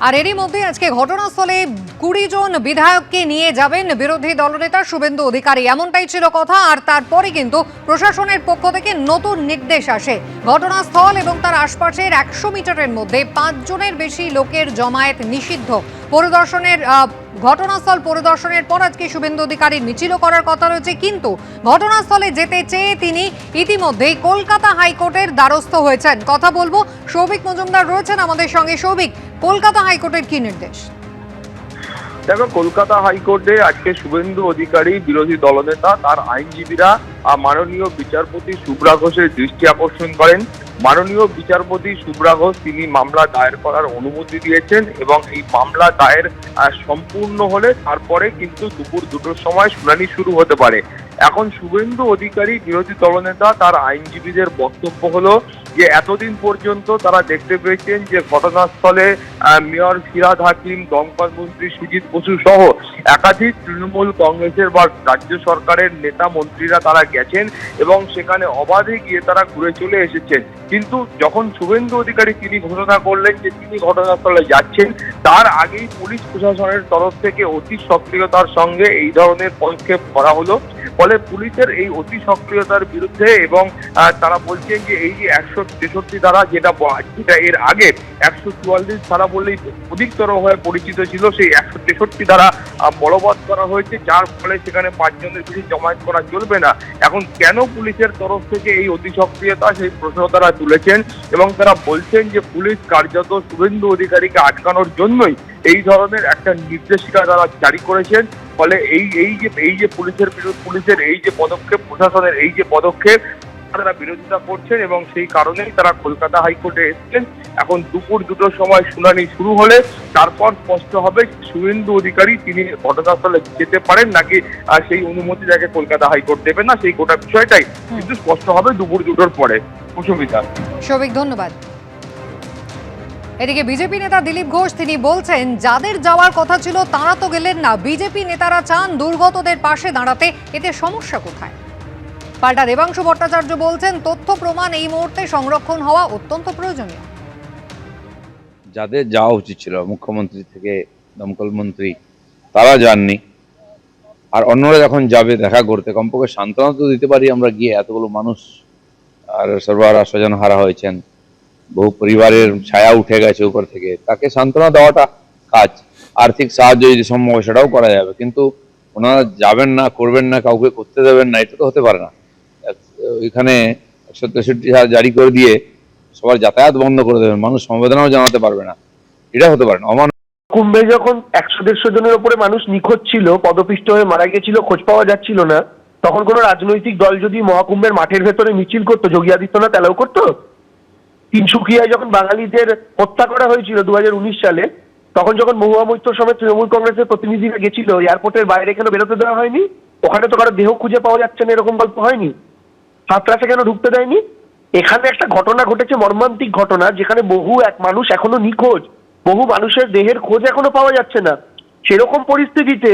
আর এরই মধ্যে আজকে ঘটনাস্থলে ২০ জন বিধায়ককে নিয়ে যাবেন বিরোধী দলনেতা শুভেন্দু অধিকারী, এমনটাই ছিল কথা। আর তারপরে কিন্তু প্রশাসনের পক্ষ থেকে নতুন নির্দেশ আসে। ঘটনাস্থল এবং তার আশপাশের ১০০ মিটারের মধ্যে ৫ জনের বেশি লোকের জমায়েত নিষিদ্ধ। ঘটনাস্থল পরিদর্শনের পর আজকে শুভেন্দু অধিকারীর মিছিলও করার কথা রয়েছে, কিন্তু ঘটনাস্থলে যেতে চেয়ে তিনি ইতিমধ্যেই কলকাতা হাইকোর্টের দ্বারস্থ হয়েছেন। কথা বলবো, সৌভিক মজুমদার রয়েছেন আমাদের সঙ্গে। সৌভিক, কলকাতা হাইকোর্টের কি নির্দেশ? দেখো, কলকাতা হাইকোর্টে আজকে শুভেন্দু অধিকারী বিরোধী দলনেতা তার আইনজীবীরা মাননীয় বিচারপতি শুভ্রা ঘোষের দৃষ্টি আকর্ষণ করেন। মাননীয় বিচারপতি শুভ্রা ঘোষ তিনি মামলা দায়ের করার অনুমতি দিয়েছেন এবং এই মামলা দায়ের সম্পূর্ণ হলে তারপরে কিন্তু দুপুর ২টোর সময় শুনানি শুরু হতে পারে। এখন শুভেন্দু অধিকারী বিরোধী দলনেতা তার আইনজীবীদের বক্তব্য হলো যে এতদিন পর্যন্ত তারা দেখতে পেয়েছেন যে ঘটনাস্থলে মেয়র ফিরহাদ হাকিম, দমকল মন্ত্রী সুজিত বসু সহ একাধিক তৃণমূল কংগ্রেসের বা রাজ্য সরকারের নেতা মন্ত্রীরা তারা গেছেন এবং সেখানে অবাধে গিয়ে তারা ঘুরে চলে এসেছেন। কিন্তু যখন শুভেন্দু অধিকারী তিনি ঘোষণা করলেন যে তিনি ঘটনাস্থলে যাচ্ছেন, তার আগেই পুলিশ প্রশাসনের তরফ থেকে অতি সক্রিয়তার সঙ্গে এই ধরনের পদক্ষেপ করা হলো। ফলে পুলিশের এই অতি সক্রিয়তার বিরুদ্ধে এবং তারা বলছেন যে এই যে ১৬৩ ধারা যেটা এর আগে ১৪৪ ধারা বললেই অধিকতর হয়ে পরিচিত ছিল, সেই ১৬৩ ধারা বলবৎ করা হয়েছে, যার ফলে সেখানে ৫ জনের বেশি জমায়েত করা চলবে না। এখন কেন পুলিশের তরফ থেকে এই অতি সক্রিয়তা, সেই প্রশ্ন তারা তুলেছেন এবং তারা বলছেন যে পুলিশ কার্যত শুভেন্দু অধিকারীকে আটকানোর জন্যই এই ধরনের একটা নির্দেশিকা তারা জারি করেছেন। ফলে এই যে পুলিশের এই যে পদক্ষেপ, প্রশাসনের এই যে পদক্ষেপ, তারা বিরোধিতা করছেন এবং সেই কারণেই তারা কলকাতা হাইকোর্টে এসেছেন। এখন দুপুর ২টোর সময় শুনানি শুরু হলে তারপর স্পষ্ট হবে শুভেন্দু অধিকারী তিনি ঘটনাস্থলে যেতে পারেন নাকি সেই অনুমতি তাকে কলকাতা হাইকোর্ট দেবে না, সেই গোটা বিষয়টাই কিন্তু স্পষ্ট হবে দুপুর ২টোর পরে। কুসুমিতা। সৌভিক, ধন্যবাদ। এদিকে বিজেপি নেতা দিলীপ ঘোষ তিনি বলছেন যাদের যাওয়ার কথা ছিল তারা তো গেলেন না, বিজেপি নেতারা চান দুর্গতদের পাশে দাঁড়াতে, এতে সমস্যা কোথায়? পাল্টা দেবাংশু ভট্টাচার্য বলছেন তথ্য প্রমাণ এই মুহূর্তে সংরক্ষণ হওয়া অত্যন্ত প্রয়োজনীয়। যাদের যাওয়া উচিত ছিল, মুখ্যমন্ত্রী থেকে দমকল মন্ত্রী, তারা যাননি। আর অন্যরা যখন যাবে দেখা করতে, কমপক্ষে সান্ত্বনা তো দিতে পারি আমরা গিয়ে। এতগুলো মানুষ আর সর্বহারা স্বজন হারা হয়েছেন, বহু পরিবারের ছায়া উঠে গেছে উপর থেকে, তাকে সান্ত্বনা দেওয়াটা কাজ। আর্থিক সাহায্য যদি সম্ভব হয় সেটাও করা যাবে, কিন্তু ওনারা যাবেন না, করবেন না, কাউকে করতে দেবেন না, এটা তো হতে পারে না। ওইখানে ১৬৩ জারি করে দিয়ে সবার যাতায়াত বন্ধ করে দেবেন, মানুষ সমবেদনাও জানাতে পারবে না, এটা হতে পারে না। কুম্ভে যখন ১০০-১৫০ জনের উপরে মানুষ নিখোঁজ ছিল, পদপিষ্ট হয়ে মারা গেছিল, খোঁজ পাওয়া যাচ্ছিল না, তখন কোন রাজনৈতিক দল যদি মহাকুম্ভের মাঠের ভেতরে মিছিল করতো, যোগী আদিত্যনাথ অ্যালাউ করতো? তিনসুকিয়ায় যখন বাঙালিদের হত্যা করা হয়েছিল ২০১৯ সালে, তখন যখন মহুয়া মৈত্র সমেত তৃণমূল কংগ্রেসের প্রতিনিধিরা গেছিল, এয়ারপোর্টের বাইরে কেন বেরোতে দেওয়া হয়নি? ওখানে তো কারো দেহ খুঁজে পাওয়া যাচ্ছে না এরকম গল্প হয়নি? ছাত্রাসে কেন ঢুকতে দেয়নি? এখানে একটা ঘটনা ঘটেছে, মর্মান্তিক ঘটনা, যেখানে বহু মানুষ এখনো নিখোঁজ, বহু মানুষের দেহের খোঁজ এখনো পাওয়া যাচ্ছে না। সেরকম পরিস্থিতিতে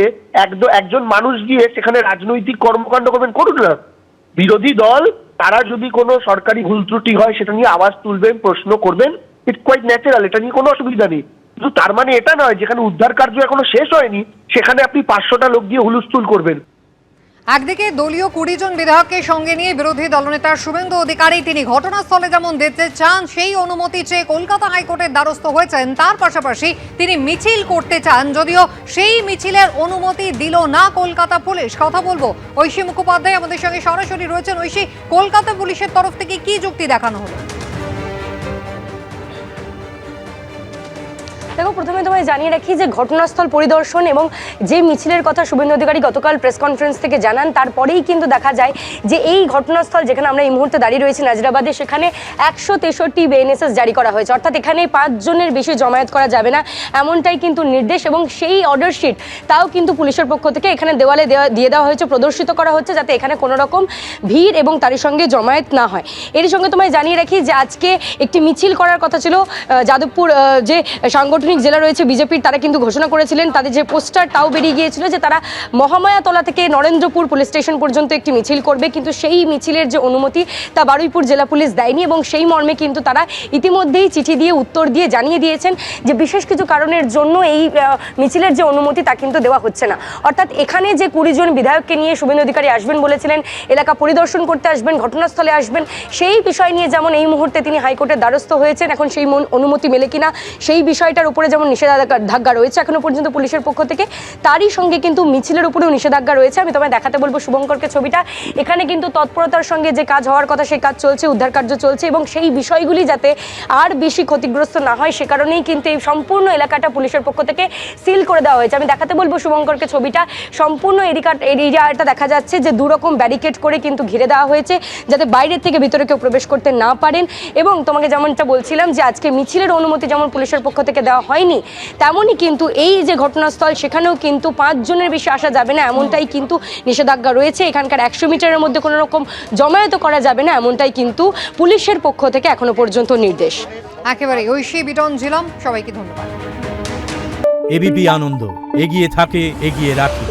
একজন মানুষ গিয়ে সেখানে রাজনৈতিক কর্মকাণ্ড করবেন, করুন না। বিরোধী দল তারা যদি কোনো সরকারি ভুল ত্রুটি হয় সেটা নিয়ে আওয়াজ তুলবেন, প্রশ্ন করবেন, ইটস কোয়াইট ন্যাচারাল, এটা নিয়ে কোনো অসুবিধা নেই। কিন্তু তার মানে এটা নয় যেখানে উদ্ধার কার্য এখনো শেষ হয়নি সেখানে আপনি ৫০০টা লোক দিয়ে হুলস্থুল করবেন। একদিকে দলীয় ২০ জন বিধায়ককে সঙ্গে নিয়ে বিরোধী দলনেতা শুভেন্দু অধিকারী তিনি ঘটনাস্থলে যেমন যেতে চান সেই অনুমতি চেয়ে কলকাতা হাইকোর্টের দ্বারস্থ হয়েছেন, তার পাশাপাশি তিনি মিছিল করতে চান, যদিও সেই মিছিলের অনুমতি দিল না কলকাতা পুলিশ। কথা বলবো, ঐশী মুখোপাধ্যায় আমাদের সঙ্গে সরাসরি রয়েছেন। ঐশী, কলকাতা পুলিশের তরফ থেকে কি যুক্তি দেখানো হলো? দেখো, প্রথমে তোমায় জানিয়ে রাখি যে ঘটনাস্থল পরিদর্শন এবং যে মিছিলের কথা শুভেন্দু অধিকারী গতকাল প্রেস কনফারেন্স থেকে জানান, তারপরেই কিন্তু দেখা যায় যে এই ঘটনাস্থল যেখানে আমরা এই মুহূর্তে দাঁড়িয়ে রয়েছি নাজিরাবাদে, সেখানে ১৬৩ বিএনএসএস জারি করা হয়েছে, অর্থাৎ এখানে ৫ জনের বেশি জমায়েত করা যাবে না, এমনটাই কিন্তু নির্দেশ। এবং সেই অর্ডার শিট তাও কিন্তু পুলিশের পক্ষ থেকে এখানে দেওয়ালে দিয়ে দেওয়া হয়েছে, প্রদর্শিত করা হচ্ছে, যাতে এখানে কোনো রকম ভিড় এবং তারই সঙ্গে জমায়েত না হয়। এরই সঙ্গে তোমায় জানিয়ে রাখি যে আজকে একটি মিছিল করার কথা ছিল যাদবপুর যে সাংগঠনিক সাংগঠনিক জেলা রয়েছে বিজেপির, তারা কিন্তু ঘোষণা করেছিলেন, তাদের যে পোস্টার তাও বেরিয়ে গিয়েছিল যে তারা মহামায়াতলা থেকে নরেন্দ্রপুর পুলিশ স্টেশন পর্যন্ত একটি মিছিল করবে, কিন্তু সেই মিছিলের যে অনুমতি তা বারুইপুর জেলা পুলিশ দেয়নি এবং সেই মর্মে কিন্তু তারা ইতিমধ্যেই চিঠি দিয়ে উত্তর দিয়ে জানিয়ে দিয়েছেন যে বিশেষ কিছু কারণের জন্য এই মিছিলের যে অনুমতি তা কিন্তু দেওয়া হচ্ছে না। অর্থাৎ এখানে যে 20 জন বিধায়ককে নিয়ে শুভেন্দু অধিকারী আসবেন বলেছিলেন, এলাকা পরিদর্শন করতে আসবেন, ঘটনাস্থলে আসবেন, সেই বিষয় নিয়ে যেমন এই মুহূর্তে তিনি হাইকোর্টের দ্বারস্থ হয়েছেন, এখন সেই অনুমতি মেলে কিনা সেই বিষয়টার উপরে যেমন নিষেধাজ্ঞা রয়েছে এখনো পর্যন্ত পুলিশের পক্ষ থেকে, তারই সঙ্গে কিন্তু মিছিলের উপরেও নিষেধাজ্ঞা রয়েছে। আমি তোমায় দেখাতে বলবো শুভঙ্করকে ছবিটা। এখানে কিন্তু তৎপরতার সঙ্গে যে কাজ হওয়ার কথা সেই কাজ চলছে, উদ্ধার কার্য চলছে এবং সেই বিষয়গুলি যাতে আর বেশি ক্ষতিগ্রস্ত না হয় সে কারণেই কিন্তু এই সম্পূর্ণ এলাকাটা পুলিশের পক্ষ থেকে সিল করে দেওয়া হয়েছে। আমি দেখাতে বলবো শুভঙ্করকে ছবিটা। সম্পূর্ণ এরিয়াটা দেখা যাচ্ছে যে দুরকম ব্যারিকেড করে কিন্তু ঘিরে দেওয়া হয়েছে যাতে বাইরের থেকে ভিতরে কেউ প্রবেশ করতে না পারেন। এবং তোমাকে যেমনটা বলছিলাম যে আজকে মিছিলের অনুমতি যেমন পুলিশের পক্ষ থেকে দেওয়া হয়নি, তেমনই কিন্তু এই যে ঘটনাস্থল সেখানেও কিন্তু 5 জনের বেশি আসা যাবে না এমনটাই কিন্তু নিষেধাজ্ঞা রয়েছে। এখানকার 100 মিটারের মধ্যে কোনো রকম জমায়েত করা যাবে না এমনটাই কিন্তু পুলিশের পক্ষ থেকে এখনো পর্যন্ত নির্দেশ। একেবারে ঐশী বিটন ছিলাম, সবাইকে ধন্যবাদ। এবিপি আনন্দ, এগিয়ে থাকে, এগিয়ে রাখে।